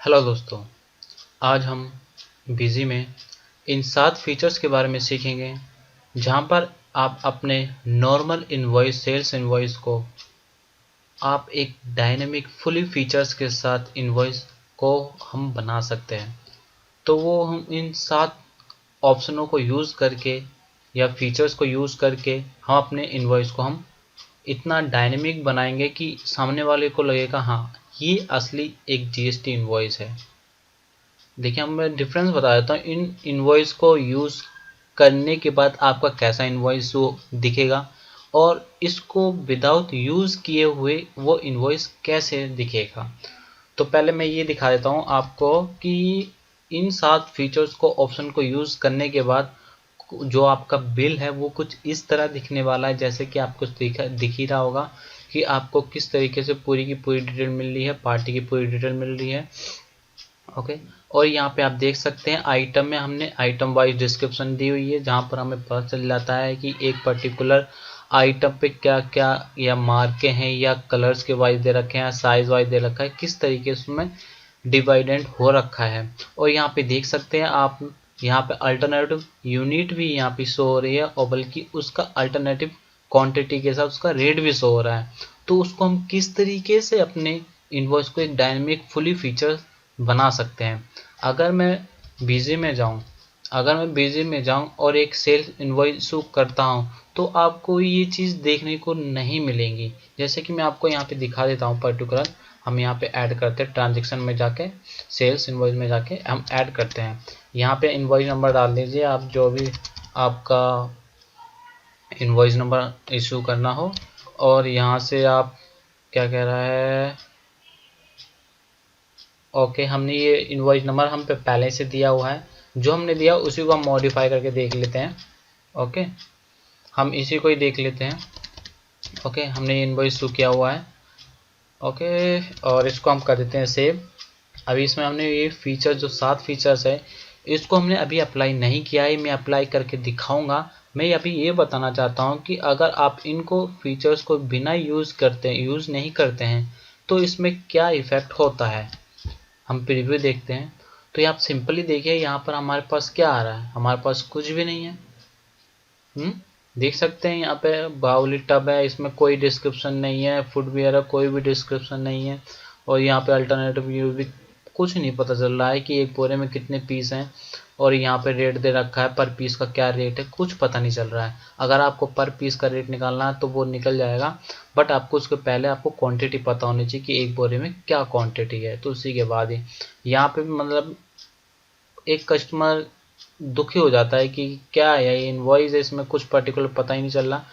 Hello दोस्तों, आज हम बिजी में इन 7 फीचर्स के बारे में सीखेंगे जहां पर आप अपने नॉर्मल इनवॉइस सेल्स इनवॉइस को आप एक डायनेमिक फुली फीचर्स के साथ इनवॉइस को हम बना सकते हैं। तो वो हम इन 7 ऑप्शनों को यूज़ करके या फीचर्स को यूज़ करके हम अपने इनवॉइस को हम इतना डायनेमिक बनाएंगे कि सामने वाले को लगेगा हाँ, ये असली एक जीएसटी इनवॉइस है। देखिए, अब मैं डिफरेंस बता देता हूँ इन इनवॉइस को यूज़ करने के बाद आपका कैसा इनवॉइस वो दिखेगा और इसको विदाउट यूज़ किए हुए वो इनवॉइस कैसे दिखेगा। तो पहले मैं ये दिखा देता हूँ आपको कि इन 7 फीचर्स को ऑप्शन को यूज़ करने के बाद जो आपका बिल है वो कुछ इस तरह दिखने वाला है, जैसे कि आपको दिख ही रहा होगा कि आपको किस तरीके से पूरी की पूरी डिटेल मिल रही है, पार्टी की पूरी डिटेल मिल रही है। ओके, और यहाँ पे आप देख सकते हैं आइटम में हमने आइटम वाइज डिस्क्रिप्शन दी हुई है, जहाँ पर हमें पता चल जाता है कि एक पर्टिकुलर आइटम पे क्या क्या या मार्के हैं या कलर्स के वाइज दे रखे हैं, साइज वाइज दे रखा है, किस तरीके से उसमें डिवाइडेंट हो रखा है। और यहाँ पे देख सकते हैं आप, यहाँ पे अल्टरनेटिव यूनिट भी यहाँ पे शो हो रही है और बल्कि उसका अल्टरनेटिव क्वांटिटी के साथ उसका रेट भी शो हो रहा है। तो उसको हम किस तरीके से अपने इनवॉइस को एक डायनेमिक फुली फीचर बना सकते हैं। अगर मैं बिजी में जाऊं और एक सेल्स इनवॉइस इशू करता हूं तो आपको ये चीज़ देखने को नहीं मिलेंगी। जैसे कि मैं आपको यहाँ पे दिखा देता हूँ पर्टिकुलर, हम यहाँ पे ऐड करते हैं ट्रांजेक्शन में जाके, सेल्स इनवॉइस में जाके हम ऐड करते हैं। यहाँ पे इनवॉइस नंबर डाल दीजिए आप, जो भी आपका इनवॉइस नंबर इशू करना हो। और यहाँ से आप क्या कह रहा है, ओके, हमने ये इनवॉइस नंबर हम पे पहले से दिया हुआ है, जो हमने दिया उसी को हम मॉडिफाई करके देख लेते हैं। ओके, हम इसी को ही देख लेते हैं। ओके, हमने इनवॉइस इशू किया हुआ है। ओके, और इसको हम कर देते हैं सेव। अभी इसमें हमने ये फीचर जो 7 फीचर्स है इसको हमने अभी अप्लाई नहीं किया है, मैं अप्लाई करके दिखाऊंगा। मैं अभी ये बताना चाहता हूँ कि अगर आप इनको फीचर्स को बिना यूज़ नहीं करते हैं तो इसमें क्या इफ़ेक्ट होता है। हम प्रीव्यू देखते हैं तो ये आप सिंपली देखिए, यहाँ पर हमारे पास क्या आ रहा है, हमारे पास कुछ भी नहीं है। देख सकते हैं यहाँ पे बाउली टब है, इसमें कोई डिस्क्रिप्शन नहीं है, फुटवियर है कोई भी डिस्क्रिप्शन नहीं है। और यहाँ पे अल्टरनेटिव व्यू भी कुछ नहीं पता चल रहा है कि एक बोरे में कितने पीस हैं। और यहाँ पे रेट दे रखा है, पर पीस का क्या रेट है कुछ पता नहीं चल रहा है। अगर आपको पर पीस का रेट निकालना है तो वो निकल जाएगा, बट आपको उसके पहले आपको क्वांटिटी पता होनी चाहिए कि एक बोरे में क्या क्वांटिटी है, तो उसी के बाद ही यहाँ पे मतलब एक कस्टमर दुखी हो जाता है कि क्या है ये इनवॉइस है, इसमें कुछ पर्टिकुलर पता ही नहीं चल रहा।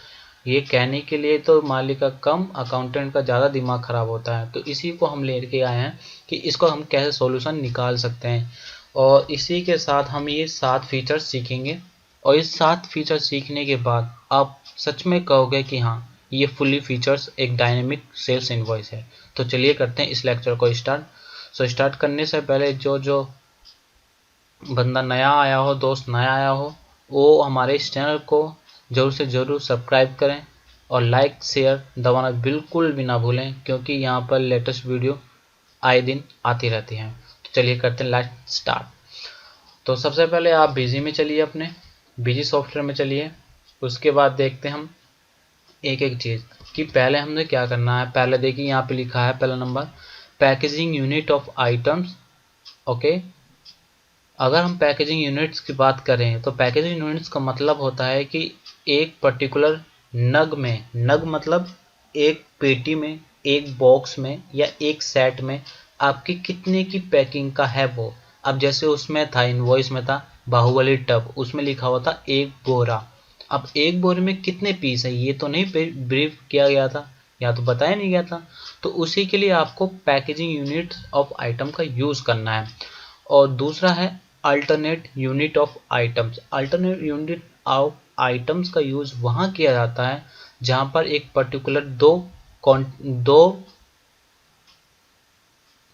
ये कहने के लिए तो मालिक का कम, अकाउंटेंट का ज़्यादा दिमाग ख़राब होता है। तो इसी को हम लेके आए हैं कि इसको हम कैसे सॉल्यूशन निकाल सकते हैं। और इसी के साथ हम ये 7 फीचर्स सीखेंगे और इस 7 फीचर सीखने के बाद आप सच में कहोगे कि हाँ, ये फुली फीचर्स एक डायनेमिक सेल्स इनवॉइस है। तो चलिए करते हैं इस लेक्चर को स्टार्ट। स्टार्ट करने से पहले जो बंदा नया आया हो, दोस्त नया आया हो, वो हमारे इस चैनल को ज़रूर से ज़रूर सब्सक्राइब करें और लाइक शेयर दबाना बिल्कुल भी ना भूलें, क्योंकि यहाँ पर लेटेस्ट वीडियो आए दिन आती रहती हैं। तो चलिए करते हैं लेट्स स्टार्ट। तो सबसे पहले आप बिजी में चलिए, अपने बिजी सॉफ्टवेयर में चलिए। उसके बाद देखते हैं हम एक एक चीज़ कि पहले हमने क्या करना है। पहले देखिए यहाँ पे लिखा है पहला number, packaging unit of items. Okay, अगर हम पैकेजिंग यूनिट्स की बात करें तो पैकेजिंग यूनिट्स का मतलब होता है कि एक पर्टिकुलर नग मतलब एक पेटी में, एक बॉक्स में या एक सेट में आपकी कितने की पैकिंग का है वो। अब जैसे उसमें था, इनवॉइस में था बाहुबली टब, उसमें लिखा हुआ था एक बोरा। अब एक बोरे में कितने पीस है ये तो नहीं ब्रीफ किया गया था, या तो बताया नहीं गया था। तो उसी के लिए आपको पैकेजिंग यूनिट्स ऑफ आइटम का यूज़ करना है। और दूसरा है alternate unit of items. Alternate unit of items का यूज़ वहाँ किया जाता है जहाँ पर एक पर्टिकुलर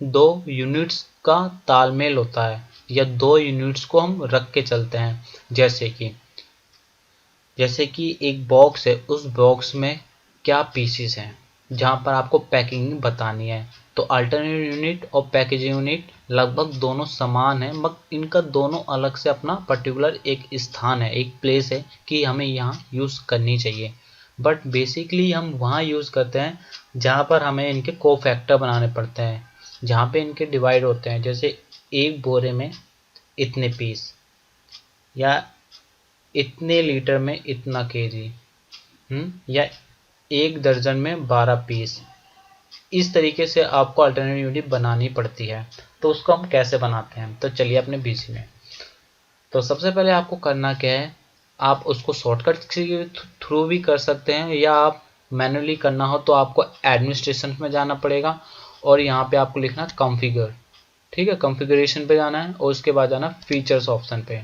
दो यूनिट्स का तालमेल होता है, या दो यूनिट्स को हम रख के चलते हैं। जैसे कि एक बॉक्स है, उस बॉक्स में क्या पीसीस हैं, जहाँ पर आपको पैकिंग बतानी है। तो अल्टरनेट यूनिट और पैकेजिंग यूनिट लगभग दोनों समान है, मगर इनका दोनों अलग से अपना पर्टिकुलर एक स्थान है, एक प्लेस है कि हमें यहाँ यूज़ करनी चाहिए। बट बेसिकली हम वहाँ यूज़ करते हैं जहाँ पर हमें इनके को फैक्टर बनाने पड़ते हैं, जहाँ पे इनके डिवाइड होते हैं। जैसे एक बोरे में इतने पीस, या इतने लीटर में इतना केजी, या एक दर्जन में 12 पीस। इस तरीके से आपको अल्टरनेट यूनिट बनानी पड़ती है। तो उसको हम कैसे बनाते हैं, तो चलिए अपने बीसी में। तो सबसे पहले आपको करना क्या है, आप उसको शॉर्टकट के थ्रू भी कर सकते हैं, या आप मैनुअली करना हो तो आपको एडमिनिस्ट्रेशन में जाना पड़ेगा और यहाँ पे आपको लिखना कॉन्फ़िगर। ठीक है, कॉन्फ़िगरेशन पे जाना है और उसके बाद जाना फीचर्स ऑप्शन पे।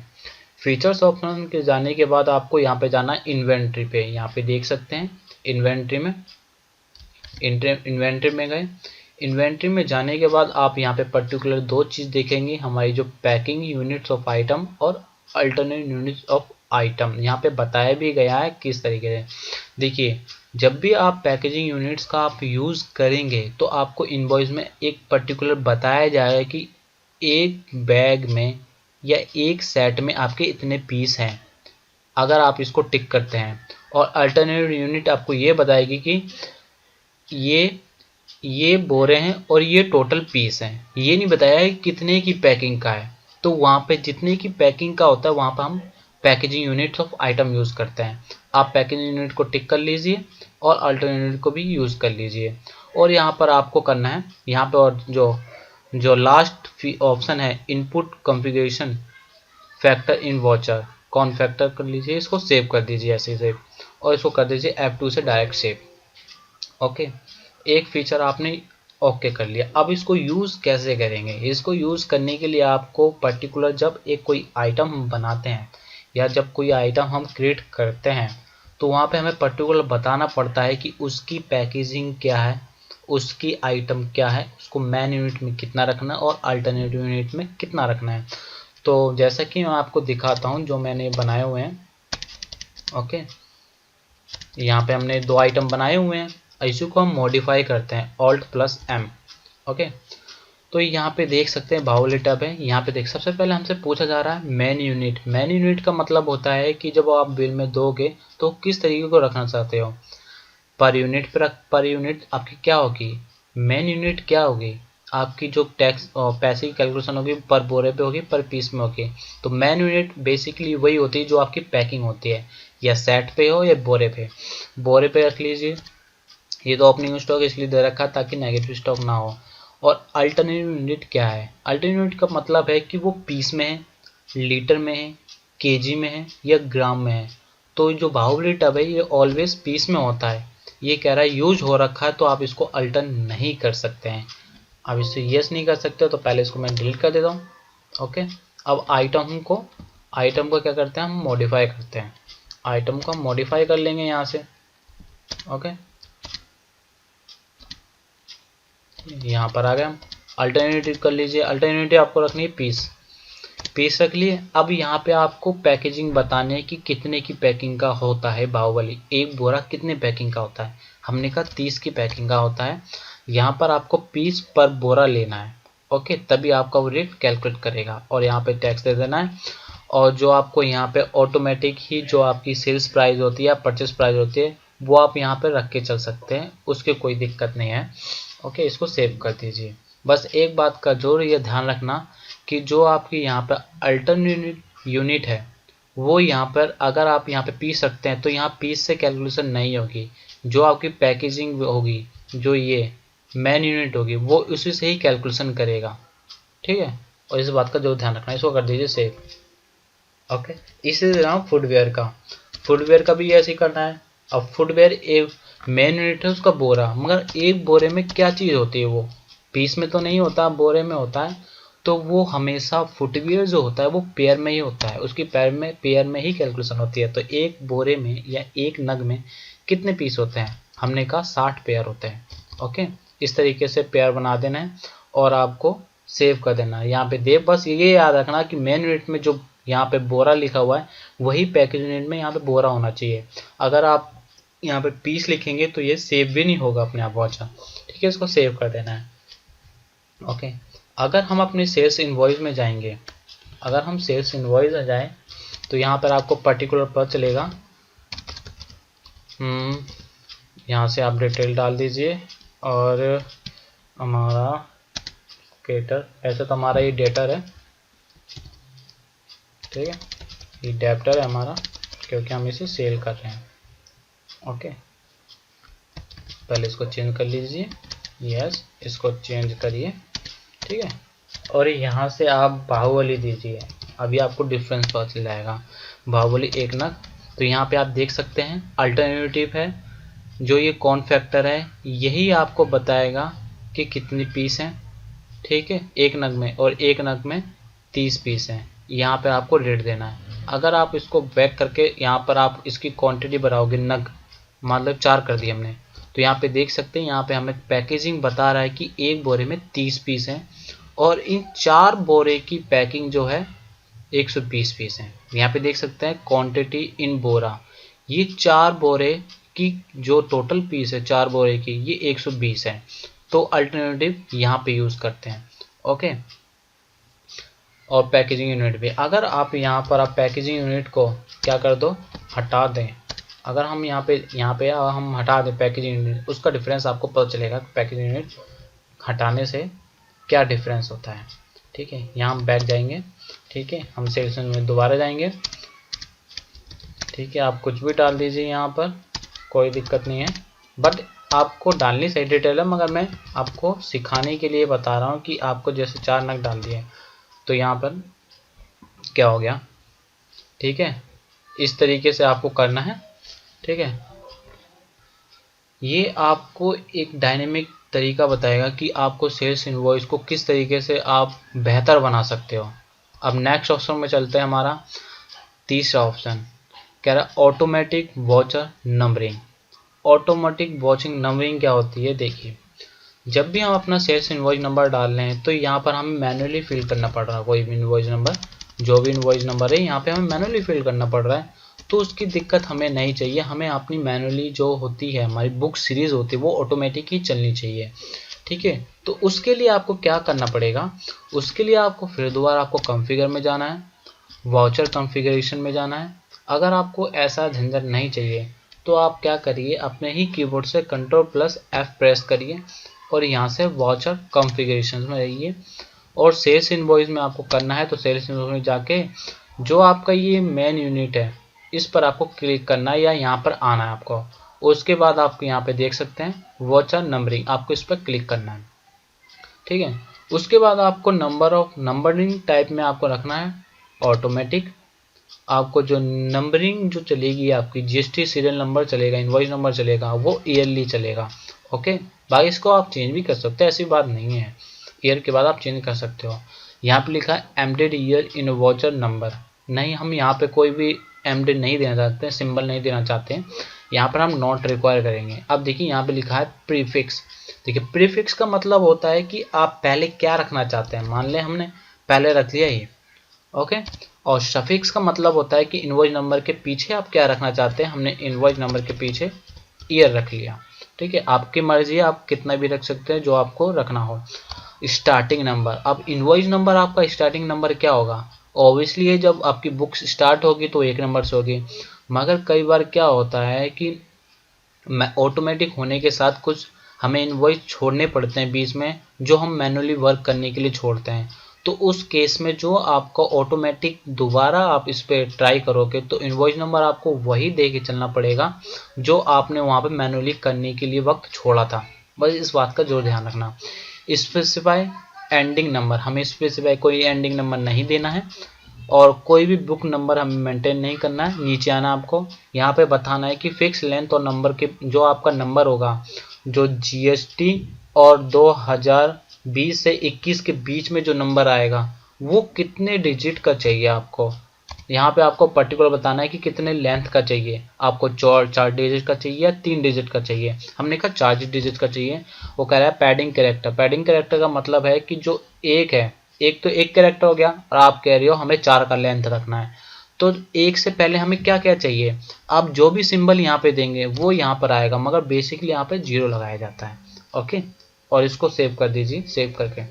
फीचर्स ऑप्शन के जाने के बाद आपको यहाँ पे जाना इन्वेंट्री पे। यहाँ पे देख सकते हैं इन्वेंट्री में गए। इन्वेंट्री में जाने के बाद आप यहाँ पे पर्टिकुलर दो चीज़ देखेंगे, हमारी जो पैकिंग यूनिट्स ऑफ आइटम और अल्टरनेट यूनिट्स ऑफ आइटम। यहाँ पे बताया भी गया है किस तरीके से। देखिए, जब भी आप पैकेजिंग यूनिट्स का आप यूज़ करेंगे तो आपको इनवॉइस में एक पर्टिकुलर बताया जाएगा कि एक बैग में या एक सेट में आपके इतने पीस हैं, अगर आप इसको टिक करते हैं। और अल्टरनेट यूनिट आपको ये बताएगी कि ये बोरे हैं और ये टोटल पीस हैं। ये नहीं बताया है कितने की पैकिंग का है। तो वहाँ पे जितने की पैकिंग का होता है वहाँ पर हम packaging units of item use करते हैं। आप पैकेजिंग यूनिट को टिक कर लीजिए और अल्टरनेट यूनिट को भी यूज़ कर लीजिए। और यहाँ पर आपको करना है, यहाँ पे और जो लास्ट ऑप्शन है input configuration factor in watcher, कौन फैक्टर कर लीजिए, इसको सेव कर दीजिए ऐसे सेव, और इसको कर दीजिए F2 से डायरेक्ट सेव। ओके, एक फीचर आपने ओके कर लिया। अब इसको यूज़ कैसे करेंगे, इसको यूज़ करने के लिए आपको पर्टिकुलर जब एक कोई आइटम हम बनाते हैं या जब कोई आइटम हम क्रिएट करते हैं तो वहाँ पे हमें पर्टिकुलर बताना पड़ता है कि उसकी पैकेजिंग क्या है, उसकी आइटम क्या है, उसको मैन यूनिट में कितना रखना है और अल्टरनेट यूनिट में कितना रखना है। तो जैसा कि मैं आपको दिखाता हूँ जो मैंने बनाए हुए हैं। ओके, यहाँ पे हमने दो आइटम बनाए हुए हैं, इसी को हम मॉडिफाई करते हैं Alt+M। ओके, तो यहाँ पे देख सकते हैं बाहुली टैब है। यहाँ पे देख, सबसे पहले हमसे पूछा जा रहा है मैन यूनिट। मैन यूनिट का मतलब होता है कि जब आप बिल में दोगे तो किस तरीके को रखना चाहते हो। पर यूनिट पर यूनिट आपकी क्या होगी, मैन यूनिट क्या होगी, आपकी जो टैक्स और पैसे की कैलकुलेशन होगी पर बोरे पे होगी, पर पीस में होगी। तो मैन यूनिट बेसिकली वही होती है जो आपकी पैकिंग होती है, या सेट पे हो या बोरे पे। बोरे पे रख लीजिए, ये तो ओपनिंग स्टॉक इसलिए दे रखा ताकि नेगेटिव स्टॉक ना हो। और अल्टरनेट यूनिट क्या है, अल्टरनेट यूनिट का मतलब है कि वो पीस में है, लीटर में है, केजी में है या ग्राम में है। तो जो बाहुबली टब है ये ऑलवेज पीस में होता है। ये कह रहा है यूज हो रखा है तो आप इसको अल्टर नहीं कर सकते हैं। अब इससे यस नहीं कर सकते तो पहले इसको मैं डिलीट कर देता हूँ। ओके, अब आइटम को क्या करते हैं, हम मॉडिफाई करते हैं। आइटम को हम मॉडिफाई कर लेंगे यहाँ से। ओके, यहाँ पर आ गए हम। अल्टरनेटिव कर लीजिए, अल्टरनेटिव आपको रखनी है पीस रख लिए। अब यहाँ पे आपको पैकेजिंग बताने है कि कितने की पैकिंग का होता है। बाहुबली एक बोरा कितने पैकिंग का होता है, हमने कहा 30 की पैकिंग का होता है। यहाँ पर आपको पीस पर बोरा लेना है। ओके, तभी आपका वो रेट कैलकुलेट करेगा। और यहाँ पे टैक्स दे देना है। और जो आपको यहाँ पे ऑटोमेटिक ही जो आपकी सेल्स प्राइस होती है या परचेस प्राइस होती है वो आप यहाँ पे रख के चल सकते हैं, उसके कोई दिक्कत नहीं है। ओके, इसको सेव कर दीजिए। बस एक बात का जरूर ये ध्यान रखना कि जो आपकी यहाँ पर अल्टरनेट यूनिट है वो यहाँ पर अगर आप यहाँ पे पीस रखते हैं तो यहाँ पीस से कैलकुलेशन नहीं होगी। जो आपकी पैकेजिंग होगी, जो ये मैन यूनिट होगी, वो उसी से ही कैलकुलेशन करेगा। ठीक है, और इस बात का जो ध्यान रखना है, इसको कर दीजिए सेव। ओके, इसी तरह फुटवेयर का भी ऐसे ही करना है। अब फुटवेयर एक मेन यूनिट है उसका बोरा, मगर एक बोरे में क्या चीज़ होती है, वो पीस में तो नहीं होता, बोरे में होता है। तो वो हमेशा फुटवियर जो होता है वो पेयर में ही होता है, उसकी पेयर में ही कैलकुलेशन होती है। तो एक बोरे में या एक नग में कितने पीस होते हैं, हमने कहा 60 पेयर होते हैं। ओके, इस तरीके से पेयर बना देना है और आपको सेव कर देना है। यहाँ पे दे बस ये याद रखना कि मेन यूनिट में जो यहाँ पे बोरा लिखा हुआ है वही पैकेज यूनिट में यहाँ पे बोरा होना चाहिए। अगर आप यहाँ पे पीस लिखेंगे तो ये सेव भी नहीं होगा अपने आप वाउचर। ठीक है, इसको सेव कर देना है। ओके, अगर हम अपने सेल्स इनवॉइस में जाएंगे, अगर हम सेल्स इनवॉइस में जाएं तो यहाँ पर आपको पर्टिकुलर पता चलेगा। यहाँ से आप डिटेल डाल दीजिए और हमारा केटर, ऐसे तो हमारा ये डेटर है, ठीक है, ये डेप्टर है हमारा क्योंकि हम इसे सेल कर रहे हैं। ओके, पहले इसको चेंज कर लीजिए, यस, इसको चेंज करिए, ठीक है, और यहाँ से आप बाहुबली दीजिए। अभी आपको डिफरेंस पता चल जाएगा। बाहुबली 1 नग, तो यहाँ पे आप देख सकते हैं अल्टरनेटिव है, जो ये कौन फैक्टर है यही आपको बताएगा कि कितनी पीस हैं। ठीक है, 1 नग में, और 1 नग में 30 पीस हैं। यहाँ पर आपको रेट देना है। अगर आप इसको बैक करके यहाँ पर आप इसकी क्वांटिटी बढ़ाओगे, नग मतलब 4 कर दिए हमने, तो यहाँ पे देख सकते हैं यहाँ पे हमें पैकेजिंग बता रहा है कि एक बोरे में 30 पीस हैं और इन 4 बोरे की पैकिंग जो है 120 पीस हैं। यहाँ पे देख सकते हैं क्वांटिटी इन बोरा, ये 4 बोरे की जो टोटल पीस है 4 बोरे की ये 120 है। तो अल्टरनेटिव यहाँ पे यूज़ करते हैं। ओके, और पैकेजिंग यूनिट भी, अगर आप यहाँ पर आप पैकेजिंग यूनिट को क्या कर दो, हटा दें, अगर हम यहाँ पे हम हटा दें पैकेजिंग यूनिट, उसका डिफरेंस आपको पता चलेगा पैकेजिंग यूनिट हटाने से क्या डिफरेंस होता है। ठीक है, यहाँ हम बैक जाएंगे, ठीक है, हम सेल्स में दोबारा जाएंगे, ठीक है, आप कुछ भी डाल दीजिए यहाँ पर, कोई दिक्कत नहीं है, बट आपको डालनी सही डिटेल है, मगर मैं आपको सिखाने के लिए बता रहा हूँ कि आपको जैसे 4 नग डाल दिए तो यहाँ पर क्या हो गया। ठीक है, इस तरीके से आपको करना है। ठीक है, ये आपको एक डायनेमिक तरीका बताएगा कि आपको सेल्स इनवॉइस को किस तरीके से आप बेहतर बना सकते हो। अब नेक्स्ट ऑप्शन में चलते हैं, हमारा तीसरा ऑप्शन कह रहा है automatic voucher numbering. Automatic watching numbering क्या होती है, देखिए, जब भी हम अपना सेल्स इनवॉइस नंबर डाल रहे हैं तो यहाँ पर हमें मैनुअली फिल करना पड़ रहा है। कोई भी इनवॉइस नंबर, जो भी इनवॉइस नंबर है यहाँ पे हमें मैनुअली फिल करना पड़ रहा है, तो उसकी दिक्कत हमें नहीं चाहिए। हमें अपनी मैनुअली जो होती है, हमारी बुक सीरीज होती है, वो ऑटोमेटिक ही चलनी चाहिए। ठीक है, तो उसके लिए आपको क्या करना पड़ेगा, उसके लिए आपको फिर दोबारा आपको कॉन्फ़िगर में जाना है, वाउचर कॉन्फ़िगरेशन में जाना है। अगर आपको ऐसा झंझट नहीं चाहिए तो आप क्या करिए, अपने ही कीबोर्ड से Ctrl+F प्रेस करिए और यहाँ से वाउचर कॉन्फ़िगरेशन में रहिए, और सेल्स इनवॉइस में आपको करना है तो सेल्स इनवॉइस में जाके जो आपका ये मेन यूनिट है इस पर आपको क्लिक करना है या यहाँ पर आना है आपको। उसके बाद आपको यहाँ पे देख सकते हैं वाउचर नंबरिंग, आपको इस पर क्लिक करना है। ठीक है, उसके बाद आपको नंबरिंग टाइप में आपको रखना है ऑटोमेटिक। आपको जो नंबरिंग जो चलेगी आपकी जीएसटी सीरियल नंबर चलेगा, इनवॉइस नंबर चलेगा, वो ईयरली चलेगा। ओके, बाकी इसको आप चेंज भी कर सकते हैं, ऐसी बात नहीं है, ईयर के बाद आप चेंज कर सकते हो। यहाँ पे लिखा है एमडेड ईयर इन वाउचर नंबर, नहीं, हम यहाँ पे कोई भी एमडेड नहीं देना चाहते हैं, सिंबल नहीं देना चाहते हैं, यहाँ पर हम नॉट रिक्वायर करेंगे। अब देखिए यहाँ पे लिखा है प्रीफिक्स। देखिए प्रीफिक्स का मतलब होता है कि आप पहले क्या रखना चाहते हैं। मान लें हमने पहले रख लिया ये, ओके, और सफिक्स का मतलब होता है कि इनवॉइस नंबर के पीछे आप क्या रखना चाहते हैं। हमने इनवॉइस नंबर के पीछे ईयर रख लिया। ठीक है, आपकी मर्जी है, आप कितना भी रख सकते हैं जो आपको रखना हो। स्टार्टिंग नंबर, अब इनवॉइस नंबर आपका स्टार्टिंग नंबर क्या होगा, ऑब्वियसली ये जब आपकी बुक स्टार्ट होगी तो 1 नंबर से होगी, मगर कई बार क्या होता है कि ऑटोमेटिक होने के साथ कुछ हमें इनवॉइस छोड़ने पड़ते हैं बीच में, जो हम मैनुअली वर्क करने के लिए छोड़ते हैं। तो उस केस में जो आपको ऑटोमेटिक दोबारा आप इस पर ट्राई करोगे तो इनवॉइस नंबर आपको वही दे के चलना पड़ेगा जो आपने वहाँ पे मैनुअली करने के लिए वक्त छोड़ा था। बस इस बात का जोर ध्यान रखना। स्पेसिफाई एंडिंग नंबर, हमें स्पेसिफाई कोई एंडिंग नंबर नहीं देना है और कोई भी बुक नंबर हमें मेंटेन नहीं करना है। नीचे आना, आपको यहाँ पे बताना है कि फिक्स लेंथ और नंबर के जो आपका नंबर होगा, जो जीएसटी और 2020 से 21 के बीच में जो नंबर आएगा वो कितने डिजिट का चाहिए आपको। यहाँ पे आपको पर्टिकुलर बताना है कि कितने लेंथ का चाहिए आपको, 4 डिजिट का चाहिए या 3 डिजिट का चाहिए। हमने कहा 4 डिजिट का चाहिए। वो कह रहा है पैडिंग कैरेक्टर। पैडिंग कैरेक्टर का मतलब है कि जो एक है, एक तो एक कैरेक्टर हो गया और आप कह रहे हो हमें 4 का लेंथ रखना है, तो एक से पहले हमें क्या क्या चाहिए, आप जो भी सिंबल यहाँ पे देंगे वो यहाँ पर आएगा, मगर बेसिकली यहाँ पे 0 लगाया जाता है। ओके, और इसको सेव कर दीजिए, सेव करके,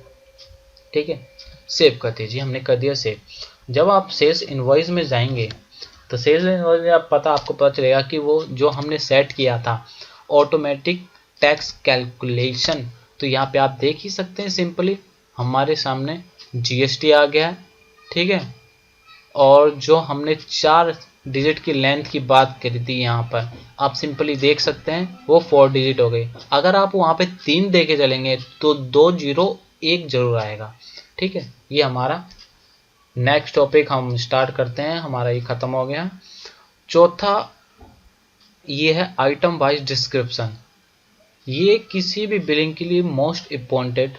ठीक है, सेव कर दीजिए। हमने कर दिया सेव। जब आप सेल्स इनवॉइस में जाएंगे तो सेल्स इनवॉइस में आपको पता चलेगा कि वो जो हमने सेट किया था ऑटोमेटिक टैक्स कैलकुलेशन, तो यहाँ पे आप देख ही सकते हैं सिंपली हमारे सामने जीएसटी आ गया है, ठीक है। और जो हमने 4 डिजिट की लेंथ की बात करी थी यहाँ पर आप सिंपली देख सकते हैं वो 4 डिजिट हो गई। अगर आप वहाँ पे 3 देके चलेंगे तो 2 0 1 जरूर आएगा, ठीक है। ये हमारा नेक्स्ट टॉपिक हम स्टार्ट करते हैं, हमारा ये खत्म हो गया। चौथा ये है आइटम वाइज डिस्क्रिप्शन। ये किसी भी बिलिंग के लिए मोस्ट इम्पोर्टेंट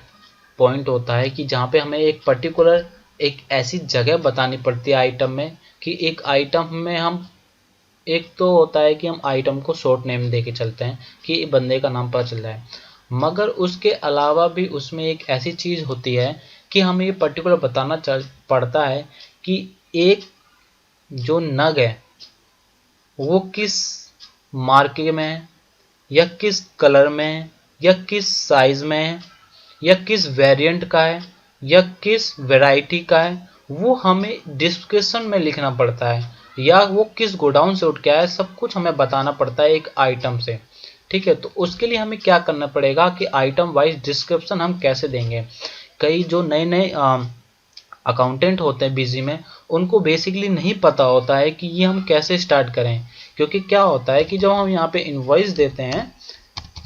पॉइंट होता है कि जहाँ पे हमें एक पर्टिकुलर एक ऐसी जगह बतानी पड़ती है आइटम में कि एक आइटम में हम, एक तो होता है कि हम आइटम को शॉर्ट नेम दे के चलते हैं कि बंदे का नाम पता चल रहा है, मगर उसके अलावा भी उसमें एक ऐसी चीज़ होती है कि हमें ये पर्टिकुलर बताना पड़ता है कि एक जो नग है वो किस मार्के में है, या किस कलर में है, या किस साइज में है, या किस वेरिएंट का है, या किस वैरायटी का है, वो हमें डिस्क्रिप्शन में लिखना पड़ता है, या वो किस गोडाउन से उठ के आया है, सब कुछ हमें बताना पड़ता है एक आइटम से, ठीक है। तो उसके लिए हमें क्या करना पड़ेगा कि आइटम वाइज डिस्क्रिप्शन हम कैसे देंगे। कई जो नए नए अकाउंटेंट होते हैं बिजी में, उनको बेसिकली नहीं पता होता है कि ये हम कैसे स्टार्ट करें, क्योंकि क्या होता है कि जब हम यहाँ पे इनवॉइस देते हैं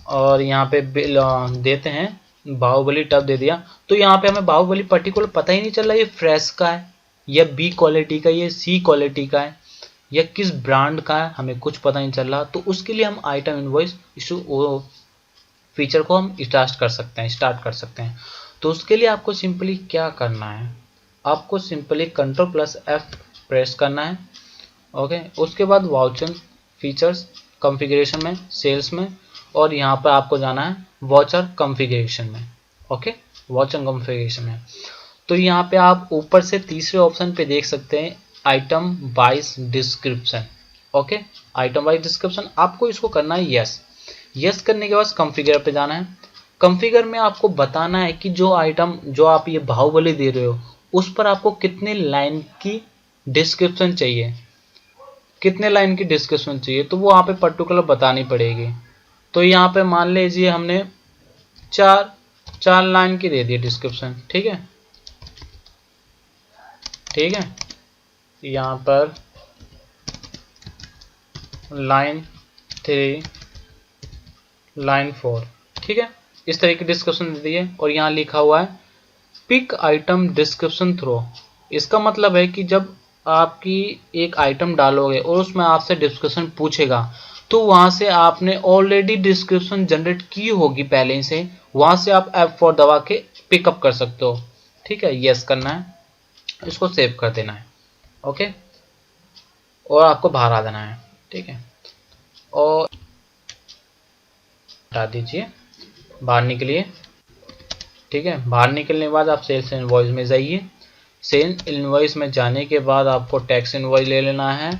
और यहाँ पे बिल देते हैं, बाहुबली टब दे दिया, तो यहाँ पे हमें बाहुबली पर्टिकुलर पता ही नहीं चल रहा ये फ्रेश का है या बी क्वालिटी का, ये सी क्वालिटी का है, या किस ब्रांड का है, हमें कुछ पता नहीं चल रहा। तो उसके लिए हम आइटम इनवॉइस इशू फीचर को हम स्टार्ट कर सकते हैं। तो उसके लिए आपको सिंपली क्या करना है, आपको सिंपली Ctrl+F प्रेस करना है। ओके, उसके बाद वाउचर फीचर्स कॉन्फ़िगरेशन में, सेल्स में, और यहाँ पर आपको जाना है वाउचर कॉन्फ़िगरेशन में। ओके, वाउचर कॉन्फ़िगरेशन में, तो यहाँ पे आप ऊपर से तीसरे ऑप्शन पे देख सकते हैं item wise description. Okay, item wise description आपको इसको करना है यस। यस करने के बाद कॉन्फ़िगर पे जाना है। कॉन्फ़िगर में आपको बताना है कि जो आइटम जो आप ये बाहुबली दे रहे हो उस पर आपको कितने लाइन की डिस्क्रिप्शन चाहिए, कितने लाइन की डिस्क्रिप्शन चाहिए, तो वो यहाँ पे पर्टिकुलर बतानी पड़ेगी। तो यहाँ पे मान लीजिए हमने 4 लाइन की दे दी डिस्क्रिप्शन, ठीक है, ठीक है। यहाँ पर लाइन 3 लाइन 4, ठीक है, इस तरह की डिस्क्रिप्शन दे दी है। और यहाँ लिखा हुआ है पिक आइटम डिस्क्रिप्शन थ्रो। इसका मतलब है कि जब आपकी एक आइटम डालोगे और उसमें आपसे डिस्क्रिप्शन पूछेगा तो वहां से आपने ऑलरेडी डिस्क्रिप्शन जनरेट की होगी पहले से, वहां से आप F4 दबा के पिकअप कर सकते हो, ठीक है। यस करना है, इसको सेव कर देना है। ओके, और आपको बाहर आ देना है, ठीक है, और हटा दीजिए, बाहर निकलिए, ठीक है। बाहर निकलने के बाद आप सेल्स इनवॉइस में जाइए। सेल्स इनवॉइस में जाने के बाद आपको टैक्स इनवॉइस ले लेना है,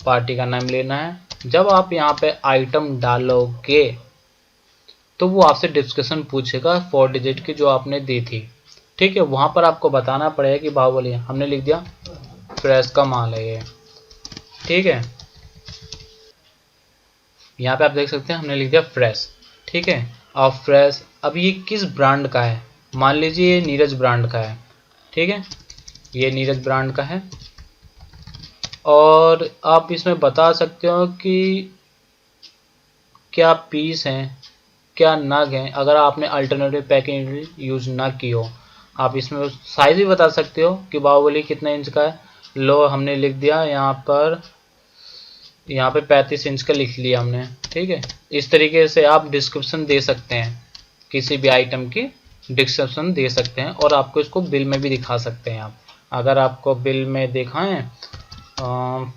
पार्टी का नाम लेना है। जब आप यहाँ पे आइटम डालोगे तो वो आपसे डिस्क्रिप्शन पूछेगा 4 डिजिट की जो आपने दी थी, ठीक है। वहाँ पर आपको बताना पड़ेगा कि बाहुबली हमने लिख दिया फ्रेश का माल है ये, ठीक है। यहाँ पे आप देख सकते हैं हमने लिख दिया फ्रेश, ठीक है। और फ्रेश अब ये किस ब्रांड का है, मान लीजिए ये नीरज ब्रांड का है, ठीक है, ये नीरज ब्रांड का है। और आप इसमें बता सकते हो कि क्या पीस हैं, क्या नग हैं। अगर आपने अल्टरनेटिव पैकिंग यूज ना की हो, आप इसमें साइज भी बता सकते हो कि बाहुबली कितने इंच का है। लो हमने लिख दिया यहाँ पर 35 इंच का लिख लिया हमने, ठीक है। इस तरीके से आप डिस्क्रिप्शन दे सकते हैं, किसी भी आइटम की डिस्क्रिप्शन दे सकते हैं, और आपको इसको बिल में भी दिखा सकते हैं। आप अगर आपको बिल में दिखाएं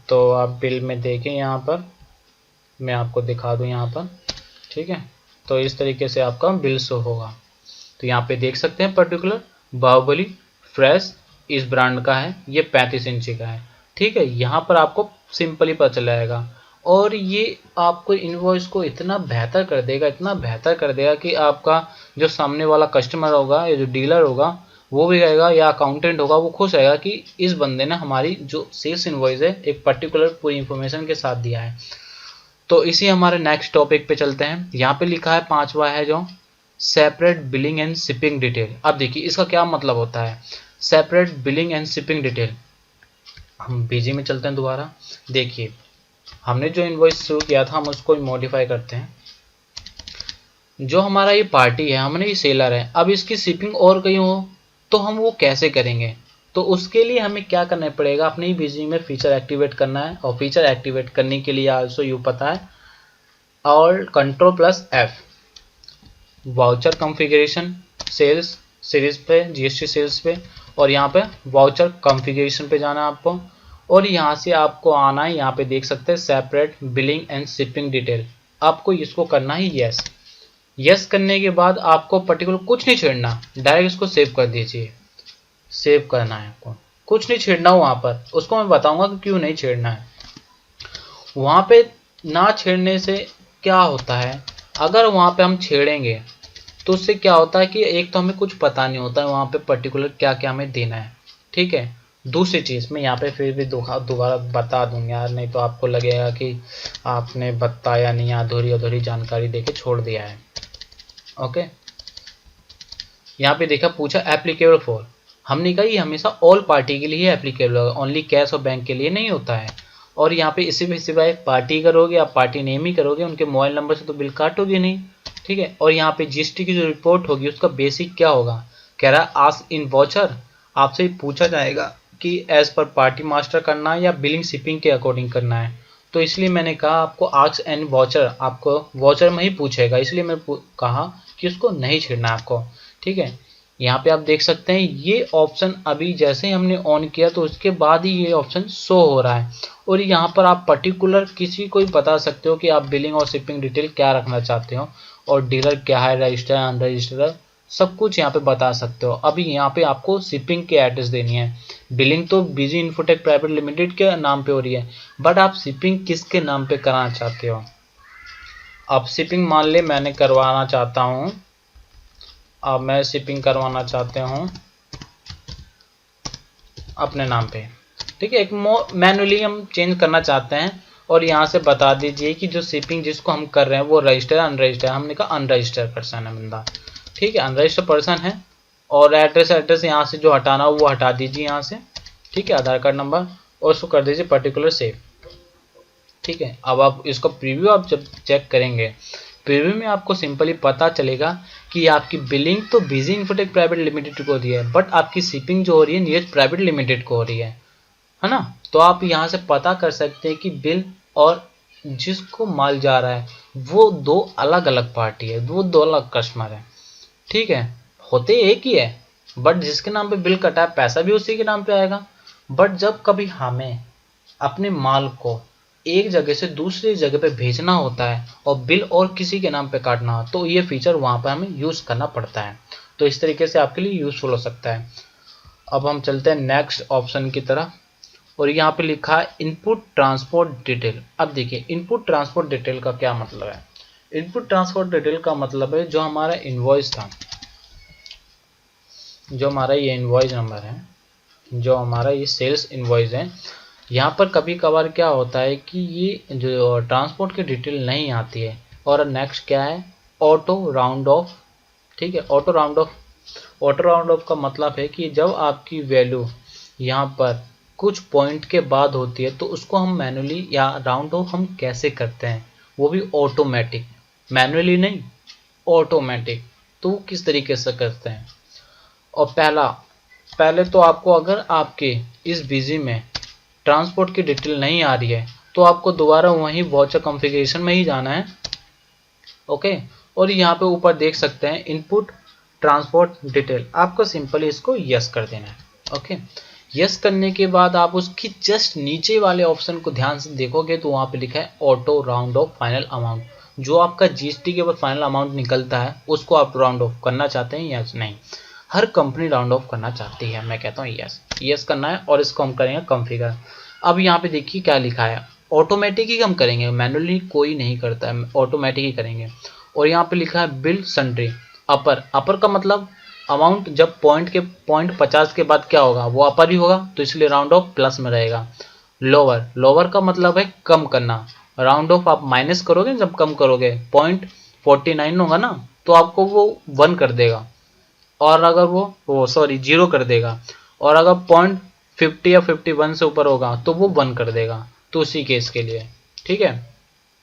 तो आप बिल में देखें, यहाँ पर मैं आपको दिखा दूं यहाँ पर, ठीक है। तो इस तरीके से आपका बिल शो होगा। तो यहाँ पे देख सकते हैं पर्टिकुलर बाहुबली फ्रेश इस ब्रांड का है, ये 35 इंची का है। ठीक है, यहाँ पर आपको सिंपली पता चल जाएगा। और ये आपको इनवॉइस को इतना बेहतर कर देगा, इतना बेहतर कर देगा कि आपका जो सामने वाला कस्टमर होगा या जो डीलर होगा वो भी रहेगा या अकाउंटेंट होगा, वो खुश रहेगा कि इस बंदे ने हमारी जो सेल्स इनवॉइस है एक पर्टिकुलर पूरी इंफॉर्मेशन के साथ दिया है। तो इसी हमारे नेक्स्ट टॉपिक पे चलते हैं। यहाँ पे लिखा है 5वां है जो separate billing and shipping detail. अब देखिए इसका क्या मतलब होता है separate billing and shipping detail. हम बीजी में चलते हैं दोबारा। देखिए हमने जो इनवॉइस शुरू किया था हम उसको मॉडिफाई करते हैं। जो हमारा ये पार्टी है, हमने ये सेलर है, अब इसकी शिपिंग और कहीं हो तो हम वो कैसे करेंगे। तो उसके लिए हमें क्या करना पड़ेगा, अपने ही बीजी में फीचर एक्टिवेट करना है। और फीचर एक्टिवेट करने के लिए आल्सो यू पता है और Ctrl+F voucher configuration sales series पे जीएसटी सेल्स पे, और यहाँ पे वाउचर कॉन्फ़िगरेशन पे जाना है आपको। और यहाँ से आपको आना है, यहाँ पे देख सकते हैं separate billing and shipping detail. आपको इसको करना है यस। यस करने के बाद आपको पर्टिकुलर कुछ नहीं छेड़ना, डायरेक्ट इसको सेव कर दीजिए। सेव करना है आपको, कुछ नहीं छेड़ना वहाँ पर। उसको मैं बताऊंगा कि क्यों नहीं छेड़ना है। वहाँ पे ना छेड़ने से क्या होता है, अगर वहाँ पे हम छेड़ेंगे तो उससे क्या होता है कि एक तो हमें कुछ पता नहीं होता है वहाँ पे पर्टिकुलर क्या क्या हमें देना है। ठीक है, दूसरी चीज़ मैं यहाँ पे फिर भी दोबारा बता दूंगा यार, नहीं तो आपको लगेगा कि आपने बताया नहीं, अधूरी अधूरी जानकारी देके छोड़ दिया है। ओके, यहाँ पे देखा पूछा एप्लीकेबल फॉर, हमने कहा ये हमेशा ऑल पार्टी के लिए एप्लीकेबल होगा, ओनली कैश और बैंक के लिए नहीं होता है। और यहाँ पे इसी भी सिवाय पार्टी करोगे आप पार्टी नेम ही करोगे, उनके मोबाइल नंबर से तो बिल काटोगे नहीं। ठीक है, और यहाँ पे जीएसटी की जो रिपोर्ट होगी उसका बेसिक क्या होगा, कह रहा है आस्क इन वॉचर, आपसे पूछा जाएगा कि एज पर पार्टी मास्टर करना है या बिलिंग शिपिंग के अकॉर्डिंग करना है। तो इसलिए मैंने कहा आपको आस्क एंड वॉचर, आपको वॉचर में ही पूछेगा, इसलिए मैं कहा कि उसको नहीं छेड़ना आपको। ठीक है, यहाँ पे आप देख सकते हैं ये ऑप्शन अभी जैसे ही हमने ऑन किया तो उसके बाद ही ये ऑप्शन शो हो रहा है। और यहाँ पर आप पर्टिकुलर किसी को भी बता सकते हो कि आप बिलिंग और शिपिंग डिटेल क्या रखना चाहते हो, और डीलर क्या है, रजिस्टर अनरजिस्टर, सब कुछ यहाँ पे बता सकते हो। अभी यहाँ पे आपको शिपिंग के एड्रेस देनी है। बिलिंग तो बिजी इन्फोटेक प्राइवेट लिमिटेड के नाम पे हो रही है, बट आप शिपिंग किसके नाम पे कराना चाहते हो। अब शिपिंग मान ले मैंने करवाना चाहता हूँ, अब मैं शिपिंग करवाना चाहते हूँ अपने नाम पे। ठीक है, एक मैनुअली हम चेंज करना चाहते हैं। और यहाँ से बता दीजिए कि जो शिपिंग जिसको हम कर रहे हैं वो रजिस्टर अनरजिस्टर, हमने कहा अनरजिस्टर्ड पर्सन है बंदा। ठीक है, अनरजिस्टर्ड पर्सन है। और एड्रेस यहाँ से जो हटाना हो वो हटा दीजिए यहाँ से। ठीक है, आधार कार्ड नंबर, और उसको कर दीजिए पर्टिकुलर सेव। ठीक है, अब आप इसको प्रीव्यू आप जब चेक करेंगे, प्रीव्यू में आपको सिंपली पता चलेगा कि आपकी बिलिंग तो बिजी इन्फोटेक प्राइवेट लिमिटेड को हो रही है, बट आपकी शिपिंग जो हो रही है नीरज प्राइवेट लिमिटेड को हो रही है ना। तो आप यहाँ से पता कर सकते हैं कि बिल और जिसको माल जा रहा है वो दो अलग अलग पार्टी है, वो दो अलग कस्टमर है। ठीक है, होते एक ही है, बट जिसके नाम पे बिल कटा है पैसा भी उसी के नाम पे आएगा। बट जब कभी हमें अपने माल को एक जगह से दूसरी जगह पे भेजना होता है और बिल और किसी के नाम पे काटना हो, तो ये फीचर वहाँ पे हमें यूज़ करना पड़ता है। तो इस तरीके से आपके लिए यूज़फुल हो सकता है। अब हम चलते हैं नेक्स्ट ऑप्शन की तरफ, और यहाँ पे लिखा है इनपुट ट्रांसपोर्ट डिटेल। अब देखिए इनपुट ट्रांसपोर्ट डिटेल का क्या मतलब है। इनपुट ट्रांसपोर्ट डिटेल का मतलब है जो हमारा इनवॉइस था, जो हमारा ये इनवॉइस नंबर है, जो हमारा ये सेल्स इनवॉइस है, यहाँ पर कभी कभार क्या होता है कि ये जो ट्रांसपोर्ट की डिटेल नहीं आती है। और नेक्स्ट क्या है, ऑटो राउंड ऑफ। ठीक है, auto round of, auto round of का मतलब है कि जब आपकी वैल्यू यहाँ पर कुछ पॉइंट के बाद होती है तो उसको हम मैनुअली या राउंड ऑफ हम कैसे करते हैं, वो भी ऑटोमेटिक, मैनुअली नहीं ऑटोमेटिक। तो वो किस तरीके से करते हैं। और पहले तो आपको अगर आपके इस बिजी में ट्रांसपोर्ट की डिटेल नहीं आ रही है तो आपको दोबारा वहीं वाउचर कॉन्फ़िगरेशन में ही जाना है। ओके, और यहाँ पे ऊपर देख सकते हैं इनपुट ट्रांसपोर्ट डिटेल, आपको सिंपली इसको यस कर देना है। ओके, यस करने के बाद आप उसकी जस्ट नीचे वाले ऑप्शन को ध्यान से देखोगे तो वहाँ पे लिखा है auto round of final amount. जो आपका जीएसटी के बाद फाइनल अमाउंट निकलता है उसको आप राउंड ऑफ करना चाहते हैं या नहीं। हर कंपनी राउंड ऑफ करना चाहती है, मैं कहता हूँ यस, यस करना है। और इसको हम करेंगे कॉन्फ़िगर। अब यहाँ पे देखिए क्या लिखा है, ऑटोमेटिक ही हम करेंगे, मैनुअली कोई नहीं करता है, ऑटोमेटिक ही करेंगे। और यहाँ पे लिखा है बिल सन्ड्री अपर। अपर का मतलब अमाउंट जब पॉइंट 50 के बाद क्या होगा, वो अपर ही होगा, तो इसलिए राउंड ऑफ प्लस में रहेगा। लोअर, लोअर का मतलब है कम करना, राउंड ऑफ आप माइनस करोगे जब कम करोगे, 0.49 होगा ना तो आपको वो 1 कर देगा, और अगर वो सॉरी 0 कर देगा, और अगर 0.50 या 51 से ऊपर होगा तो वो 1 कर देगा, तो उसी केस के लिए, ठीक है।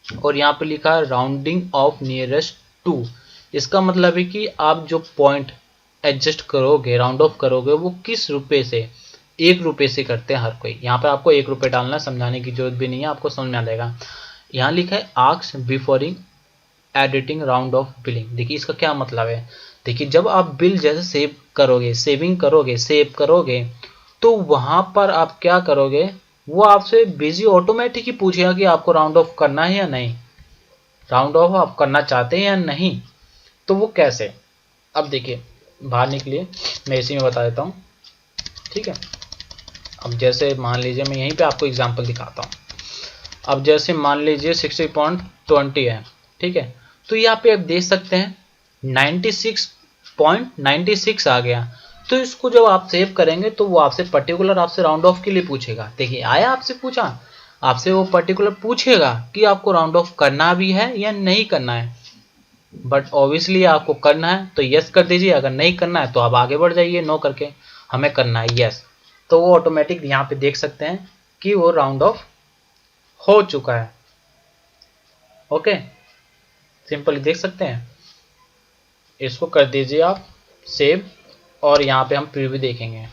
और यहाँ पे लिखा है राउंडिंग ऑफ नियरेस्ट टू, इसका मतलब है कि आप जो पॉइंट एडजस्ट करोगे, राउंड ऑफ करोगे, वो किस रुपए से, 1 रुपये से करते हैं हर कोई। यहाँ पे आपको 1 रुपये डालना, समझाने की जरूरत भी नहीं है, आपको समझ में आ जाएगा। यहाँ लिखा है ask before editing round off billing. देखिए इसका क्या मतलब है, देखिए जब आप बिल जैसे सेव करोगे, सेव करोगे, तो वहां पर आप क्या करोगे, वो आपसे बिजी ऑटोमेटिक ही पूछेगा कि आपको राउंड ऑफ करना है या नहीं, राउंड ऑफ आप करना चाहते हैं या नहीं। तो वो कैसे, अब देखिए बाहर निकलिए, मैं इसी में बता देता हूँ, ठीक है। अब जैसे मान लीजिए मैं यहीं पे आपको एग्जांपल दिखाता हूँ। अब जैसे मान लीजिए 60.20 है, ठीक है, तो यहाँ पे आप देख सकते हैं 96.96 आ गया। तो इसको जब आप सेव करेंगे तो वो आपसे पर्टिकुलर आपसे राउंड ऑफ के लिए पूछेगा। देखिए आया, आपसे पूछा, आपसे वो पर्टिकुलर पूछेगा कि आपको राउंड ऑफ करना भी है या नहीं करना है। बट ऑब्वियसली आपको करना है तो यस कर दीजिए, अगर नहीं करना है तो आप आगे बढ़ जाइए नो करके, हमें करना है यस। तो वो ऑटोमेटिक यहाँ पे देख सकते हैं कि वो राउंड ऑफ हो चुका है। ओके, सिंपली देख सकते हैं। इसको कर दीजिए आप सेव, और यहाँ पे हम प्रीव्यू देखेंगे।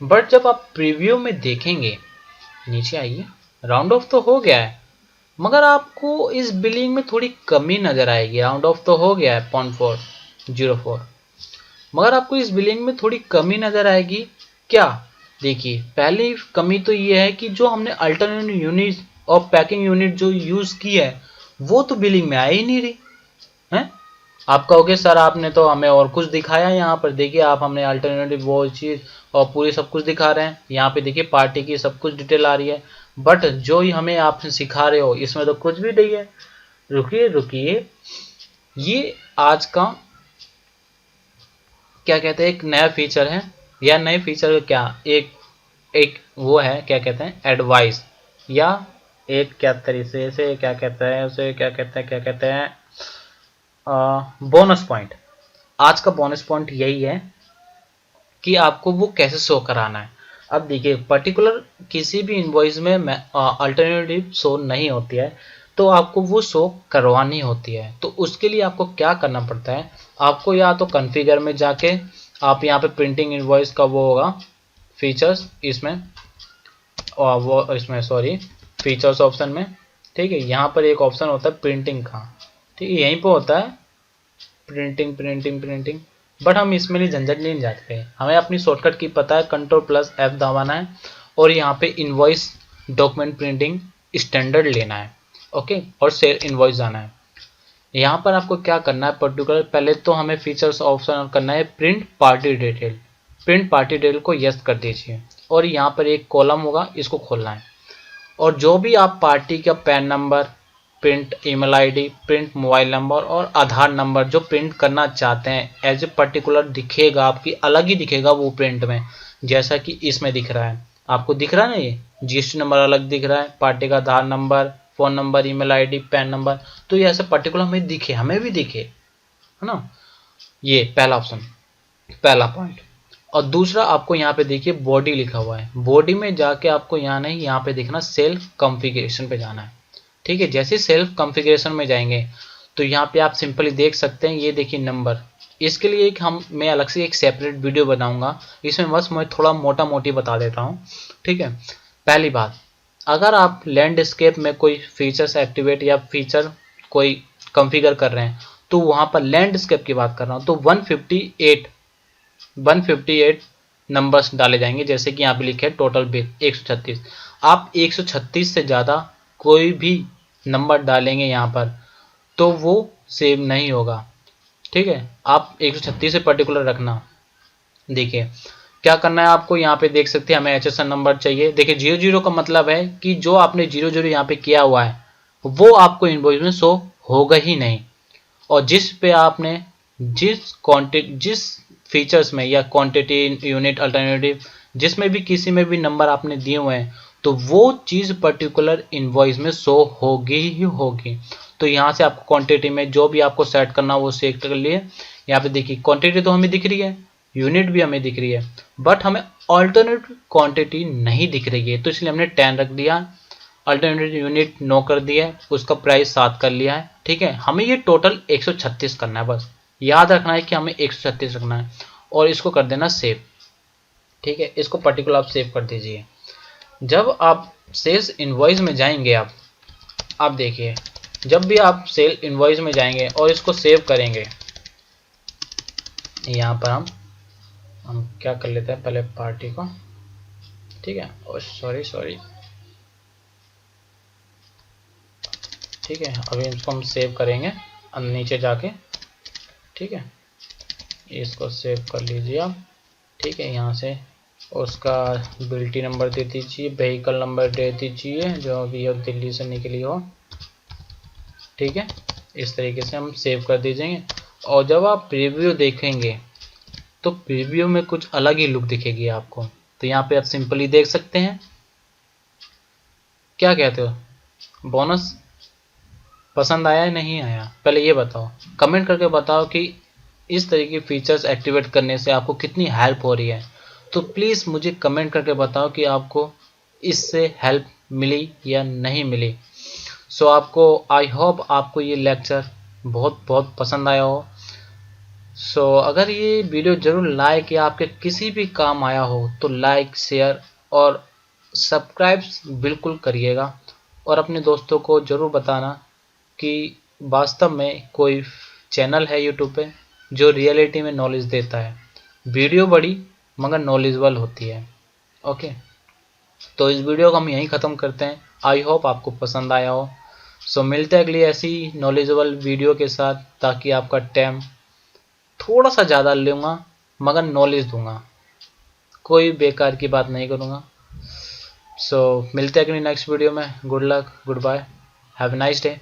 बट जब आप प्रीव्यू में देखेंगे, नीचे आइए, राउंड ऑफ तो हो गया है, मगर आपको इस बिलिंग में थोड़ी कमी नजर आएगी। राउंड ऑफ तो हो गया है 0.404, मगर आपको इस बिलिंग में थोड़ी कमी नजर आएगी। क्या, देखिए पहली कमी तो ये है कि जो हमने अल्टरनेट यूनिट और पैकिंग यूनिट जो यूज की है, वो तो बिलिंग में आ ही नहीं रही है। आप कहोगे सर आपने तो हमें और कुछ दिखाया, यहाँ पर देखिए आप हमने अल्टरनेटिव वो चीज़ और पूरी सब कुछ दिखा रहे हैं, यहाँ पे देखिए पार्टी की सब कुछ डिटेल आ रही है, बट जो ही हमें आप सिखा रहे हो इसमें तो कुछ भी नहीं है। रुकिए, ये आज का क्या कहते हैं, एक नया फीचर है, या नए फीचर का क्या, एक वो है, क्या कहते हैं, एडवाइस, या एक क्या तरीके से क्या कहते हैं उसे, क्या कहते हैं बोनस पॉइंट। आज का बोनस पॉइंट यही है कि आपको वो कैसे शो कराना है। अब देखिए पर्टिकुलर किसी भी इनवॉइस में अल्टरनेटिव शो नहीं होती है, तो आपको वो शो करवानी होती है। तो उसके लिए आपको क्या करना पड़ता है, आपको या तो कॉन्फ़िगर में जाके आप यहाँ पे प्रिंटिंग इनवॉइस का वो होगा फीचर्स, इसमें और वो इसमें सॉरी फीचर्स ऑप्शन में, ठीक है, यहाँ पर एक ऑप्शन होता है प्रिंटिंग का, ठीक है, यहीं पर होता है प्रिंटिंग। बट हम इसमें नहीं झंझट नहीं जाते, हमें अपनी शॉर्टकट की पता है, Ctrl+F दबाना है और यहाँ पे इनवॉइस डॉक्यूमेंट प्रिंटिंग स्टैंडर्ड लेना है, ओके, और शेयर इनवॉइस जाना है। यहाँ पर आपको क्या करना है पर्टिकुलर, पहले तो हमें फीचर्स ऑप्शन करना है प्रिंट पार्टी डिटेल को यस कर दीजिए, और यहाँ पर एक कॉलम होगा, इसको खोलना है, और जो भी आप पार्टी का pan number, print email ID, print mobile number और आधार नंबर जो प्रिंट करना चाहते हैं एज ए पर्टिकुलर दिखेगा, आपकी अलग ही दिखेगा वो प्रिंट में, जैसा कि इसमें दिख रहा है, आपको दिख रहा है ना, ये जीएसटी नंबर अलग दिख रहा है, पार्टी का Aadhaar number, phone number, email ID, PAN number, तो ये ऐसे पर्टिकुलर हमें भी दिखे, है ना। ये पहला ऑप्शन, पहला पॉइंट। और दूसरा आपको यहाँ पे देखिए बॉडी लिखा हुआ है, बॉडी में जाके आपको यहाँ नहीं, यहाँ पे देखना सेल्फ कॉन्फ़िगरेशन पे जाना है, ठीक है। जैसे सेल्फ कॉन्फ़िगरेशन में जाएंगे तो यहाँ पे आप सिंपली देख सकते हैं, ये देखिए नंबर, इसके लिए एक मैं अलग से एक सेपरेट वीडियो बनाऊंगा, इसमें बस मैं थोड़ा मोटा मोटी बता देता हूँ, ठीक है। पहली बात, अगर आप लैंडस्केप में कोई फीचर्स एक्टिवेट या फीचर कोई कॉन्फ़िगर कर रहे हैं, तो वहाँ पर लैंडस्केप की बात कर रहा हूँ, तो 158 नंबर्स डाले जाएंगे, जैसे कि यहाँ पे लिखे है टोटल बिट 136। आप 136 से ज़्यादा कोई भी नंबर डालेंगे यहाँ पर तो वो सेव नहीं होगा, ठीक है। आप 136 से पर्टिकुलर रखना। देखिए क्या करना है आपको, यहाँ पे देख सकते हैं हमें HSN नंबर चाहिए। देखिए 00 का मतलब है कि जो आपने 00 यहाँ पे किया हुआ है वो आपको इनवॉइस में शो होगा ही नहीं। और जिस पे आपने जिस फीचर्स में या क्वांटिटी, यूनिट, अल्टरनेटिव, जिसमें भी किसी में भी नंबर आपने दिए हुए हैं तो वो चीज़ पर्टिकुलर इनवॉइस में शो होगी ही होगी। तो यहाँ से आपको क्वांटिटी में जो भी आपको सेट करना वो सेट कर लिए। यहाँ पे देखिए क्वांटिटी तो हमें दिख रही है, यूनिट भी हमें दिख रही है, बट हमें अल्टरनेट क्वांटिटी नहीं दिख रही है, तो इसलिए हमने 10 रख दिया, अल्टरनेट यूनिट 9 कर दिया है, उसका प्राइस 7 कर लिया है। ठीक है, हमें ये टोटल 136 करना है, बस याद रखना है कि हमें 136 रखना है और इसको कर देना सेव। ठीक है, इसको पर्टिकुलर आप सेव कर दीजिए। जब आप सेल्स इनवॉइस में जाएंगे आप देखिए, जब भी आप सेल इनवॉइस में जाएंगे और इसको सेव करेंगे, यहाँ पर हम क्या कर लेते हैं पहले पार्टी को। ठीक है, और सॉरी, ठीक है, अभी इसको हम सेव करेंगे नीचे जाके। ठीक है, इसको सेव कर लीजिए आप। ठीक है, यहाँ से उसका बिल्टी नंबर दे दीजिए, व्हीकल नंबर दे दीजिए, जो भी हो दिल्ली से निकली हो। ठीक है, इस तरीके से हम सेव कर दीजिएंगे। और जब आप प्रीव्यू देखेंगे तो प्रीव्यू में कुछ अलग ही लुक दिखेगी आपको। तो यहाँ पे आप सिंपली देख सकते हैं। क्या कहते हो, बोनस पसंद आया या नहीं आया, पहले ये बताओ, कमेंट करके बताओ कि इस तरह की फीचर्स एक्टिवेट करने से आपको कितनी हेल्प हो रही है। तो प्लीज़ मुझे कमेंट करके बताओ कि आपको इससे हेल्प मिली या नहीं मिली। सो आपको, आई होप आपको ये लेक्चर बहुत बहुत पसंद आया हो। सो अगर ये वीडियो ज़रूर लाइक या आपके किसी भी काम आया हो तो लाइक, शेयर और सब्सक्राइब बिल्कुल करिएगा। और अपने दोस्तों को ज़रूर बताना कि वास्तव में कोई चैनल है यूट्यूब पे जो रियलिटी में नॉलेज देता है। वीडियो बड़ी मगर नॉलेजेबल होती है। ओके, तो इस वीडियो को हम यहीं ख़त्म करते हैं। आई होप आपको पसंद आया हो। सो मिलते हैं अगली ऐसी नॉलेजेबल वीडियो के साथ, ताकि आपका टाइम थोड़ा सा ज़्यादा लूँगा मगर नॉलेज दूंगा, कोई बेकार की बात नहीं करूँगा। सो मिलते हैं अगली नेक्स्ट वीडियो में। Good luck, goodbye, have a nice day.